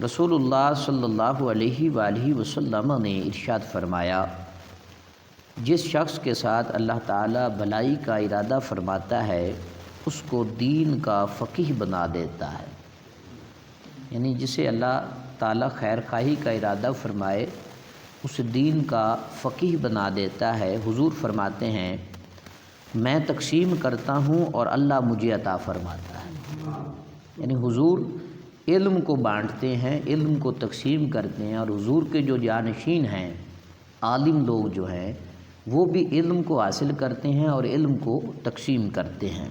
رسول اللہ صلی اللہ علیہ وآلہ وسلم نے ارشاد فرمایا، جس شخص کے ساتھ اللہ تعالیٰ بھلائی کا ارادہ فرماتا ہے اس کو دین کا فقیہ بنا دیتا ہے۔ یعنی جسے اللہ تعالیٰ خیر خواہی کا ارادہ فرمائے اس دین کا فقیہ بنا دیتا ہے۔ حضور فرماتے ہیں میں تقسیم کرتا ہوں اور اللہ مجھے عطا فرماتا ہے۔ یعنی حضور علم کو بانٹتے ہیں، علم کو تقسیم کرتے ہیں، اور حضور کے جو جانشین ہیں عالم لوگ جو ہیں وہ بھی علم کو حاصل کرتے ہیں اور علم کو تقسیم کرتے ہیں۔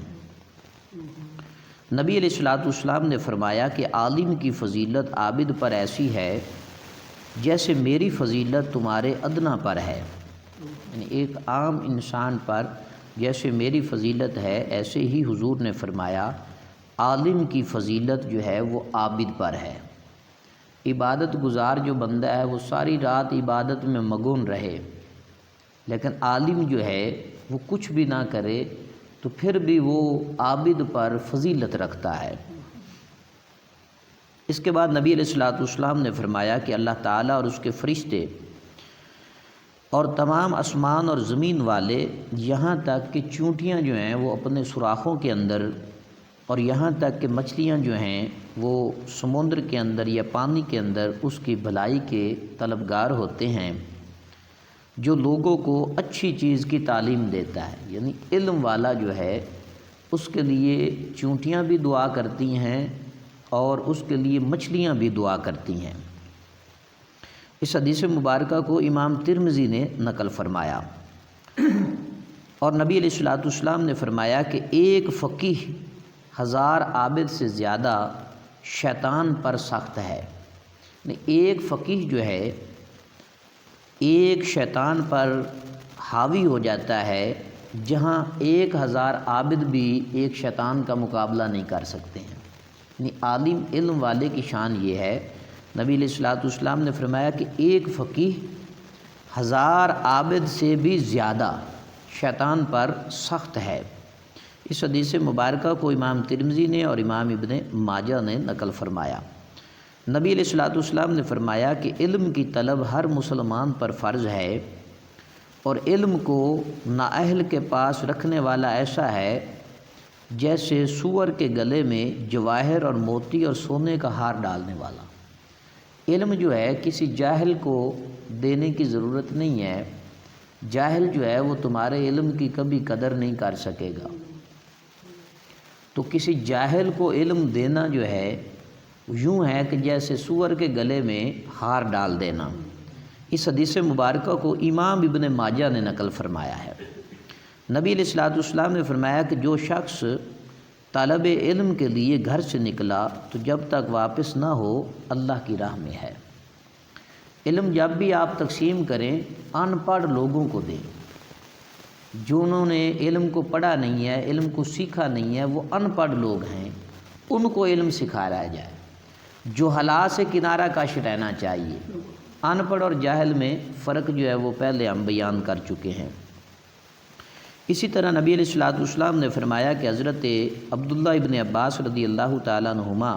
نبی علیہ السلام نے فرمایا کہ عالم کی فضیلت عابد پر ایسی ہے جیسے میری فضیلت تمہارے ادنا پر ہے۔ یعنی ایک عام انسان پر جیسے میری فضیلت ہے ایسے ہی حضور نے فرمایا عالم کی فضیلت جو ہے وہ عابد پر ہے۔ عبادت گزار جو بندہ ہے وہ ساری رات عبادت میں مگن رہے، لیکن عالم جو ہے وہ کچھ بھی نہ کرے تو پھر بھی وہ عابد پر فضیلت رکھتا ہے۔ اس کے بعد نبی علیہ السلام نے فرمایا کہ اللہ تعالیٰ اور اس کے فرشتے اور تمام آسمان اور زمین والے یہاں تک کہ چونٹیاں جو ہیں وہ اپنے سوراخوں کے اندر، اور یہاں تک کہ مچھلیاں جو ہیں وہ سمندر کے اندر یا پانی کے اندر اس کی بھلائی کے طلبگار ہوتے ہیں، جو لوگوں کو اچھی چیز کی تعلیم دیتا ہے۔ یعنی علم والا جو ہے اس کے لیے چونٹیاں بھی دعا کرتی ہیں اور اس کے لیے مچھلیاں بھی دعا کرتی ہیں۔ اس حدیث مبارکہ کو امام ترمذی نے نقل فرمایا، اور نبی علیہ السلام نے فرمایا کہ ایک فقیہ 1000 عابد سے زیادہ شیطان پر سخت ہے۔ یعنی ایک فقیہ جو ہے ایک شیطان پر حاوی ہو جاتا ہے، جہاں 1000 عابد بھی ایک شیطان کا مقابلہ نہیں کر سکتے ہیں۔ یعنی عالم علم والے کی شان یہ ہے، نبی علیہ السلام نے فرمایا کہ ایک فقیہ 1000 عابد سے بھی زیادہ شیطان پر سخت ہے۔ اس حدیث مبارکہ کو امام ترمذی نے اور امام ابن ماجہ نے نقل فرمایا۔ نبی علیہ السلام نے فرمایا کہ علم کی طلب ہر مسلمان پر فرض ہے، اور علم کو نااہل کے پاس رکھنے والا ایسا ہے جیسے سور کے گلے میں جواہر اور موتی اور سونے کا ہار ڈالنے والا۔ علم جو ہے کسی جاہل کو دینے کی ضرورت نہیں ہے، جاہل جو ہے وہ تمہارے علم کی کبھی قدر نہیں کر سکے گا، تو کسی جاہل کو علم دینا جو ہے یوں ہے کہ جیسے سور کے گلے میں ہار ڈال دینا۔ اس حدیث مبارکہ کو امام ابن ماجہ نے نقل فرمایا ہے۔ نبی علیہ السلام نے فرمایا کہ جو شخص طالب علم کے لیے گھر سے نکلا تو جب تک واپس نہ ہو اللہ کی راہ میں ہے۔ علم جب بھی آپ تقسیم کریں ان پڑھ لوگوں کو دیں، جنہوں نے علم کو پڑھا نہیں ہے، علم کو سیکھا نہیں ہے، وہ ان پڑھ لوگ ہیں، ان کو علم سکھایا جائے۔ جہلاء سے کنارہ کش رہنا چاہیے۔ ان پڑھ اور جاہل میں فرق جو ہے وہ پہلے ہم بیان کر چکے ہیں۔ اسی طرح نبی علیہ السلام نے فرمایا کہ حضرت عبداللہ ابن عباس رضی اللہ تعالیٰ عنہما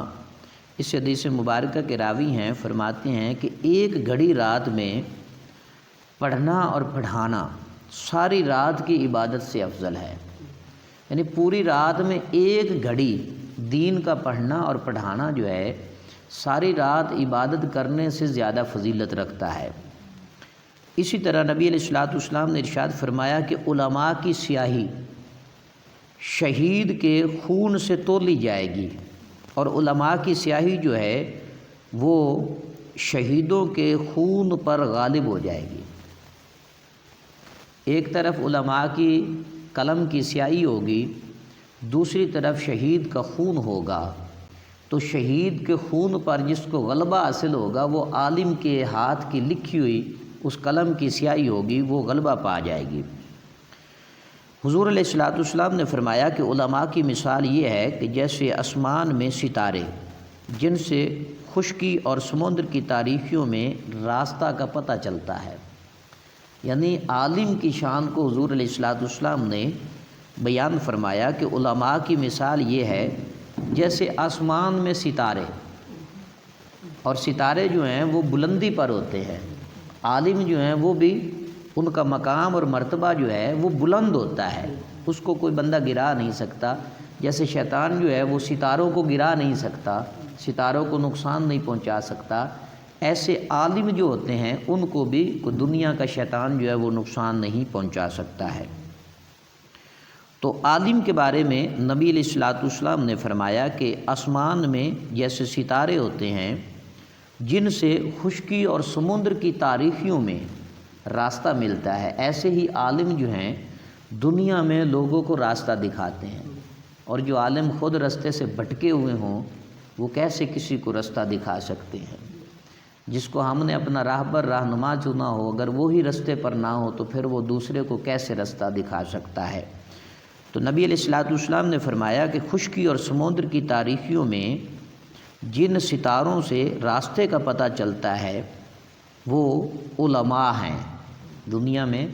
اس حدیث مبارکہ کے راوی ہیں، فرماتے ہیں کہ ایک گھڑی رات میں پڑھنا اور پڑھانا ساری رات کی عبادت سے افضل ہے۔ یعنی پوری رات میں ایک گھڑی دین کا پڑھنا اور پڑھانا جو ہے ساری رات عبادت کرنے سے زیادہ فضیلت رکھتا ہے۔ اسی طرح نبی علیہ السلام نے ارشاد فرمایا کہ علماء کی سیاہی شہید کے خون سے تولی جائے گی، اور علماء کی سیاہی جو ہے وہ شہیدوں کے خون پر غالب ہو جائے گی۔ ایک طرف علماء کی قلم کی سیاہی ہوگی، دوسری طرف شہید کا خون ہوگا، تو شہید کے خون پر جس کو غلبہ حاصل ہوگا وہ عالم کے ہاتھ کی لکھی ہوئی اس قلم کی سیاہی ہوگی، وہ غلبہ پا جائے گی۔ حضور علیہ السلام نے فرمایا کہ علماء کی مثال یہ ہے کہ جیسے آسمان میں ستارے جن سے خشکی اور سمندر کی تاریکیوں میں راستہ کا پتہ چلتا ہے۔ یعنی عالم کی شان کو حضور علیہ السلام نے بیان فرمایا کہ علماء کی مثال یہ ہے جیسے آسمان میں ستارے اور ستارے جو ہیں وہ بلندی پر ہوتے ہیں، عالم جو ہیں وہ بھی ان کا مقام اور مرتبہ جو ہے وہ بلند ہوتا ہے، اس کو کوئی بندہ گرا نہیں سکتا۔ جیسے شیطان جو ہے وہ ستاروں کو گرا نہیں سکتا، ستاروں کو نقصان نہیں پہنچا سکتا، ایسے عالم جو ہوتے ہیں ان کو بھی کوئی دنیا کا شیطان جو ہے وہ نقصان نہیں پہنچا سکتا ہے۔ تو عالم کے بارے میں نبی علیہ الصلوۃ والسلام نے فرمایا کہ آسمان میں جیسے ستارے ہوتے ہیں جن سے خشکی اور سمندر کی تاریکیوں میں راستہ ملتا ہے، ایسے ہی عالم جو ہیں دنیا میں لوگوں کو راستہ دکھاتے ہیں، اور جو عالم خود رستے سے بھٹکے ہوئے ہوں وہ کیسے کسی کو رستہ دکھا سکتے ہیں؟ جس کو ہم نے اپنا راہبر رہنما چنا ہو، اگر وہی رستے پر نہ ہو تو پھر وہ دوسرے کو کیسے رستہ دکھا سکتا ہے؟ تو نبی علیہ الصلوۃ والسلام نے فرمایا کہ خشکی اور سمندر کی تاریکیوں میں جن ستاروں سے راستے کا پتہ چلتا ہے وہ علماء ہیں۔ دنیا میں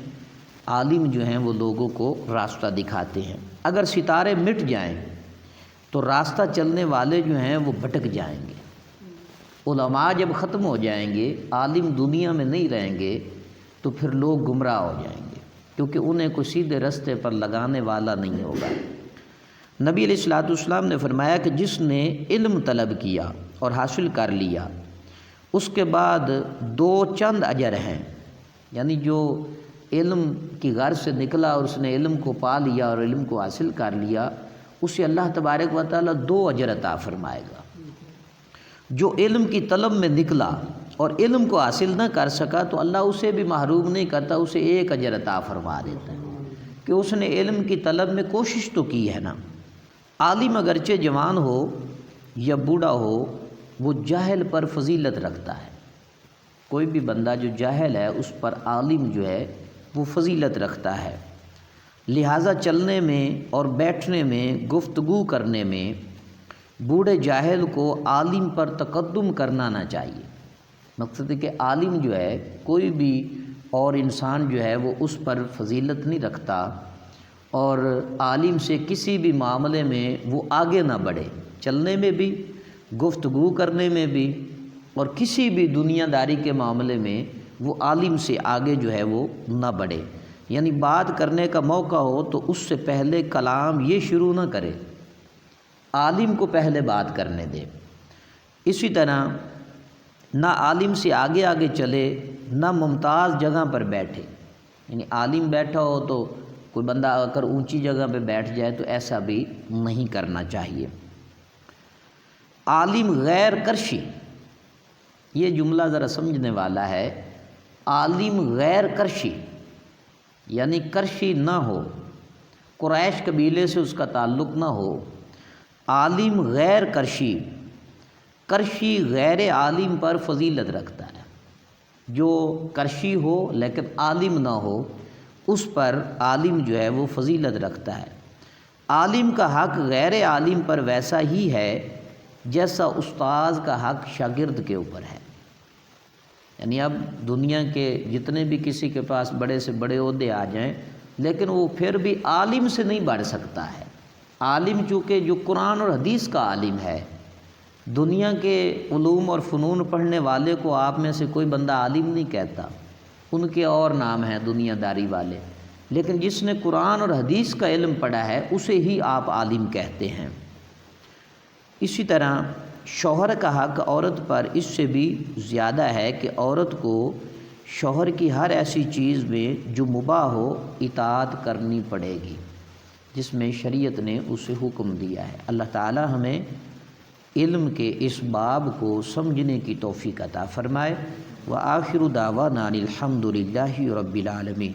عالم جو ہیں وہ لوگوں کو راستہ دکھاتے ہیں۔ اگر ستارے مٹ جائیں تو راستہ چلنے والے جو ہیں وہ بھٹک جائیں گے۔ علماء جب ختم ہو جائیں گے، عالم دنیا میں نہیں رہیں گے تو پھر لوگ گمراہ ہو جائیں گے، کیونکہ انہیں کوئی سیدھے رستے پر لگانے والا نہیں ہوگا۔ نبی علیہ الصلوۃ والسلام نے فرمایا کہ جس نے علم طلب کیا اور حاصل کر لیا اس کے بعد دو چند اجر ہیں، یعنی جو علم کی غرض سے نکلا اور اس نے علم کو پا لیا اور علم کو حاصل کر لیا، اسے اللہ تبارک و تعالیٰ 2 اجر عطا فرمائے گا۔ جو علم کی طلب میں نکلا اور علم کو حاصل نہ کر سکا تو اللہ اسے بھی محروم نہیں کرتا، اسے 1 اجر عطا فرما دیتا ہے کہ اس نے علم کی طلب میں کوشش تو کی ہے نا۔ عالم اگرچہ جوان ہو یا بوڑھا ہو وہ جاہل پر فضیلت رکھتا ہے، کوئی بھی بندہ جو جاہل ہے اس پر عالم جو ہے وہ فضیلت رکھتا ہے۔ لہٰذا چلنے میں اور بیٹھنے میں، گفتگو کرنے میں بوڑھے جاہل کو عالم پر تقدم کرنا نہ چاہیے۔ مقصد ہے کہ عالم جو ہے کوئی بھی اور انسان جو ہے وہ اس پر فضیلت نہیں رکھتا، اور عالم سے کسی بھی معاملے میں وہ آگے نہ بڑھے، چلنے میں بھی، گفتگو کرنے میں بھی، اور کسی بھی دنیا داری کے معاملے میں وہ عالم سے آگے جو ہے وہ نہ بڑھے۔ یعنی بات کرنے کا موقع ہو تو اس سے پہلے کلام یہ شروع نہ کرے، عالم کو پہلے بات کرنے دے۔ اسی طرح نہ عالم سے آگے آگے چلے، نہ ممتاز جگہ پر بیٹھے، یعنی عالم بیٹھا ہو تو کوئی بندہ اگر اونچی جگہ پہ بیٹھ جائے تو ایسا بھی نہیں کرنا چاہیے۔ عالم غیر کرشی، یہ جملہ ذرا سمجھنے والا ہے۔ عالم غیر کرشی یعنی کرشی نہ ہو، قریش قبیلے سے اس کا تعلق نہ ہو۔ عالم غیر کرشی، کرشی غیر عالم پر فضیلت رکھتا ہے۔ جو کرشی ہو لیکن عالم نہ ہو اس پر عالم جو ہے وہ فضیلت رکھتا ہے۔ عالم کا حق غیر عالم پر ویسا ہی ہے جیسا استاذ کا حق شاگرد کے اوپر ہے۔ یعنی اب دنیا کے جتنے بھی کسی کے پاس بڑے سے بڑے عہدے آ جائیں لیکن وہ پھر بھی عالم سے نہیں بڑھ سکتا ہے۔ عالم چونکہ جو قرآن اور حدیث کا عالم ہے، دنیا کے علوم اور فنون پڑھنے والے کو آپ میں سے کوئی بندہ عالم نہیں کہتا، ان کے اور نام ہیں دنیا داری والے، لیکن جس نے قرآن اور حدیث کا علم پڑھا ہے اسے ہی آپ عالم کہتے ہیں۔ اسی طرح شوہر کا حق عورت پر اس سے بھی زیادہ ہے کہ عورت کو شوہر کی ہر ایسی چیز میں جو مباح ہو اطاعت کرنی پڑے گی جس میں شریعت نے اسے حکم دیا ہے۔ اللہ تعالی ہمیں علم کے اس باب کو سمجھنے کی توفیق عطا فرمائے۔ وآخر دعوانا الحمد للہ رب العالمین۔